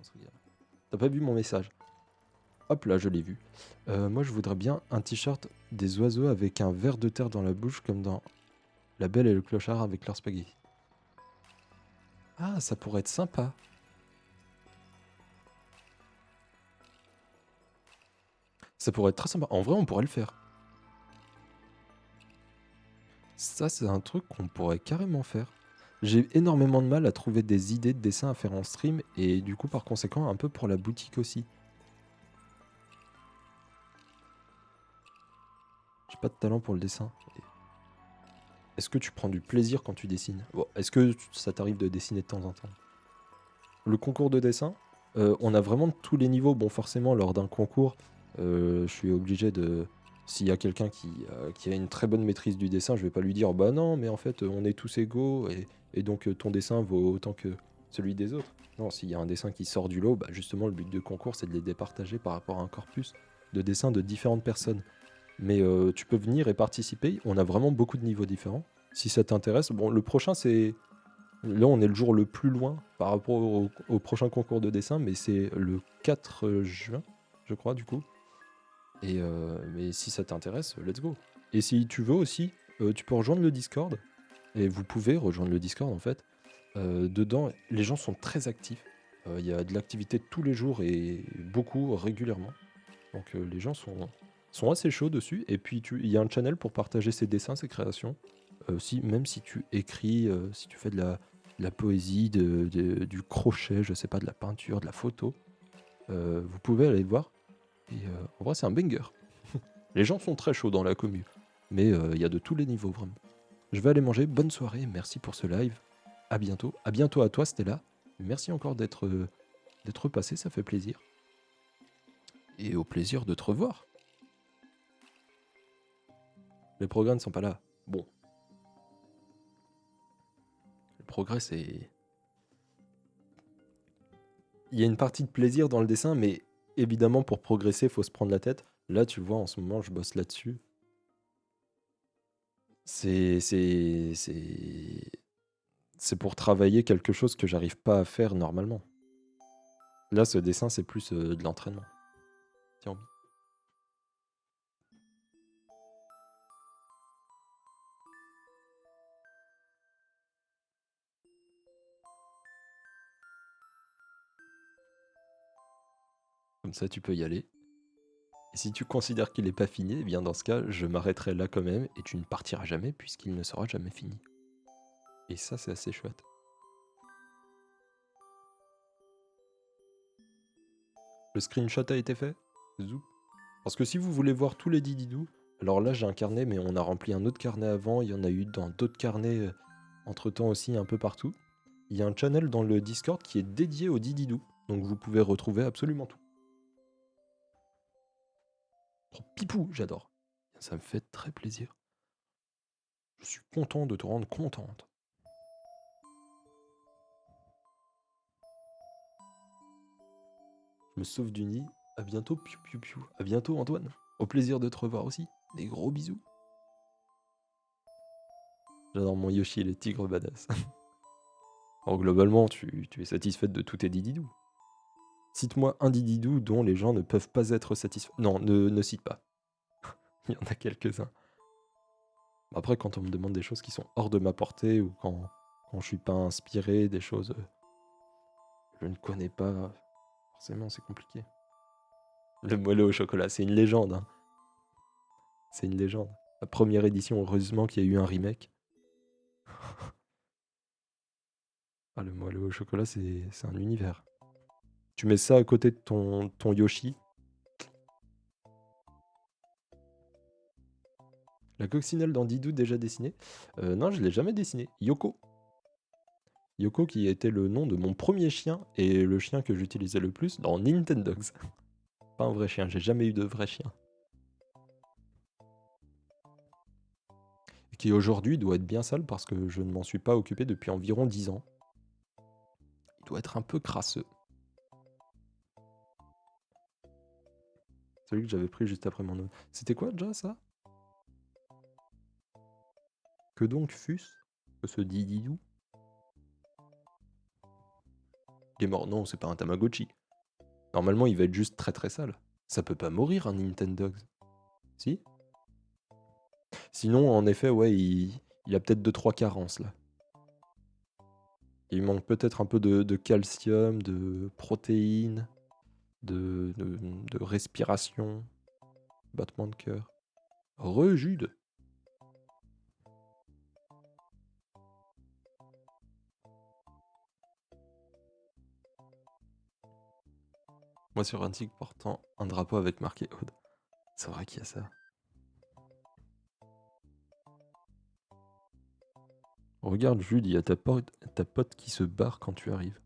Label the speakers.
Speaker 1: on se régale. T'as pas vu mon message? Hop là, je l'ai vu. Moi, je voudrais bien un t-shirt des oiseaux avec un ver de terre dans la bouche, comme dans La Belle et le Clochard avec leur spaghetti. Ah, ça pourrait être sympa. Ça pourrait être très sympa. En vrai, on pourrait le faire. Ça, c'est un truc qu'on pourrait carrément faire. J'ai énormément de mal à trouver des idées de dessins à faire en stream, et du coup, par conséquent, un peu pour la boutique aussi. J'ai pas de talent pour le dessin. Est-ce que tu prends du plaisir quand tu dessines? Bon, est-ce que ça t'arrive de dessiner de temps en temps? Le concours de dessin, on a vraiment tous les niveaux. Bon, forcément, lors d'un concours, je suis obligé de... S'il y a quelqu'un qui a une très bonne maîtrise du dessin, je vais pas lui dire bah non, mais en fait, on est tous égaux et donc ton dessin vaut autant que celui des autres. Non, s'il y a un dessin qui sort du lot, bah justement, le but du concours, c'est de les départager par rapport à un corpus de dessins de différentes personnes. Mais tu peux venir et participer. On a vraiment beaucoup de niveaux différents. Si ça t'intéresse, bon, le prochain, c'est... Là, on est le jour le plus loin par rapport au prochain concours de dessin, mais c'est le 4 juin, je crois, du coup. Mais si ça t'intéresse, let's go. Et si tu veux aussi, tu peux rejoindre le Discord. Et vous pouvez rejoindre le Discord, en fait. Dedans, les gens sont très actifs. Il y a de l'activité tous les jours et beaucoup régulièrement. Donc les gens sont assez chauds dessus. Et puis il y a un channel pour partager ses dessins, ses créations. Même si tu écris, si tu fais de la poésie, du crochet, je sais pas, de la peinture, de la photo, vous pouvez aller le voir. Et en vrai, c'est un banger. Les gens sont très chauds dans la commu. Mais il y a de tous les niveaux, vraiment. Je vais aller manger. Bonne soirée. Merci pour ce live. À bientôt. À bientôt à toi, Stella. Merci encore d'être passé, ça fait plaisir. Et au plaisir de te revoir. Les progrès ne sont pas là. Bon. Le progrès, c'est... Il y a une partie de plaisir dans le dessin, mais évidemment, pour progresser, il faut se prendre la tête. Là, tu vois, en ce moment, je bosse là-dessus. C'est pour travailler quelque chose que j'arrive pas à faire normalement. Là, ce dessin, c'est plus de l'entraînement. Tiens, comme ça, tu peux y aller. Et si tu considères qu'il n'est pas fini, eh bien dans ce cas, je m'arrêterai là quand même et tu ne partiras jamais puisqu'il ne sera jamais fini. Et ça, c'est assez chouette. Le screenshot a été fait? Zou. Parce que si vous voulez voir tous les dididous, alors là j'ai un carnet, mais on a rempli un autre carnet avant, il y en a eu dans d'autres carnets entre-temps aussi, un peu partout. Il y a un channel dans le Discord qui est dédié aux dididous, donc vous pouvez retrouver absolument tout. Oh, pipou, j'adore. Ça me fait très plaisir. Je suis content de te rendre contente. Je me sauve du nid. À bientôt, piou piou piou. À bientôt, Antoine. Au plaisir de te revoir aussi. Des gros bisous. J'adore mon Yoshi et les tigres badass. Alors globalement, tu es satisfaite de tous tes dididous. Cite-moi un dididou dont les gens ne peuvent pas être satisfaits. Non, ne cite pas. Il y en a quelques-uns. Après, quand on me demande des choses qui sont hors de ma portée ou quand je suis pas inspiré, des choses que je ne connais pas, forcément c'est compliqué. Le moelleux au chocolat, c'est une légende. Hein. C'est une légende. La première édition, heureusement qu'il y a eu un remake. Ah, le moelleux au chocolat, c'est un univers. Tu mets ça à côté de ton Yoshi. La coccinelle dans Didou déjà dessinée? Non, je l'ai jamais dessinée. Yoko. Yoko qui était le nom de mon premier chien et le chien que j'utilisais le plus dans Nintendogs. Pas un vrai chien, j'ai jamais eu de vrai chien. Qui aujourd'hui doit être bien sale parce que je ne m'en suis pas occupé depuis environ 10 ans. Il doit être un peu crasseux. Celui que j'avais pris juste après mon... C'était quoi déjà ça? Que donc fût-ce que ce dididou? Il est mort. Non, c'est pas un Tamagotchi. Normalement, il va être juste très très sale. Ça peut pas mourir un Nintendogs. Si? Sinon, en effet, ouais, il a peut-être 2-3 carences là. Il manque peut-être un peu de calcium, de protéines, de respiration, battement de cœur. Jude. Moi sur un tigre portant un drapeau avec marqué Aude. C'est vrai qu'il y a ça. Regarde Jude, il y a ta pote qui se barre quand tu arrives.